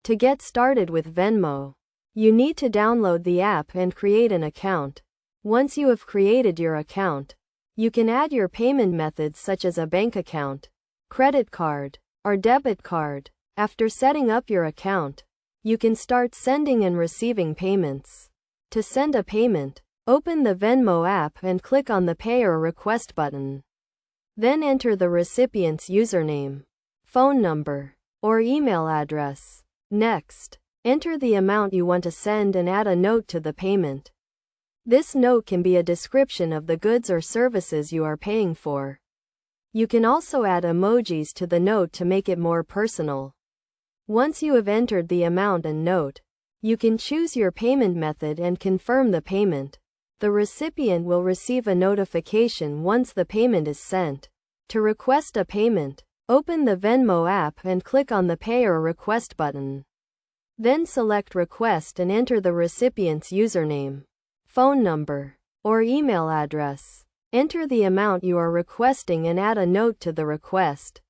To get started with Venmo, you need to download the app and create an account. Once you have created your account, you can add your payment methods such as a bank account, credit card, or debit card. After setting up your account, you can start sending and receiving payments. To send a payment, open the Venmo app and click on the Pay or Request button. Then enter the recipient's username, phone number, or email address. Next, enter the amount you want to send and add a note to the payment. This note can be a description of the goods or services you are paying for. You can also add emojis to the note to make it more personal. Once you have entered the amount and note, you can choose your payment method and confirm the payment. The recipient will receive a notification once the payment is sent. To request a payment, open the Venmo app and click on the Pay or Request button. Then select Request and enter the recipient's username, phone number, or email address. Enter the amount you are requesting and add a note to the request.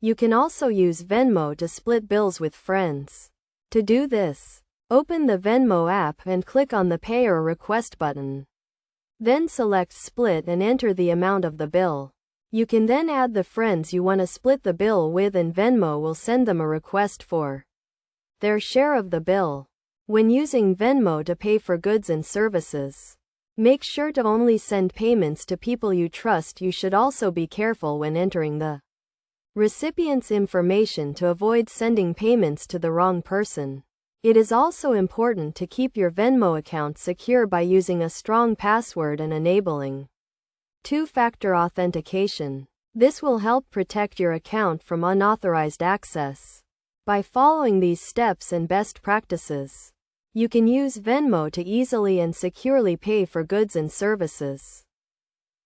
You can also use Venmo to split bills with friends. To do this, open the Venmo app and click on the Pay or Request button. Then select Split and enter the amount of the bill. You can then add the friends you want to split the bill with, and Venmo will send them a request for their share of the bill. When using Venmo to pay for goods and services, make sure to only send payments to people you trust. You should also be careful when entering the recipient's information to avoid sending payments to the wrong person. It is also important to keep your Venmo account secure by using a strong password and enabling two-factor authentication. This will help protect your account from unauthorized access. By following these steps and best practices, you can use Venmo to easily and securely pay for goods and services.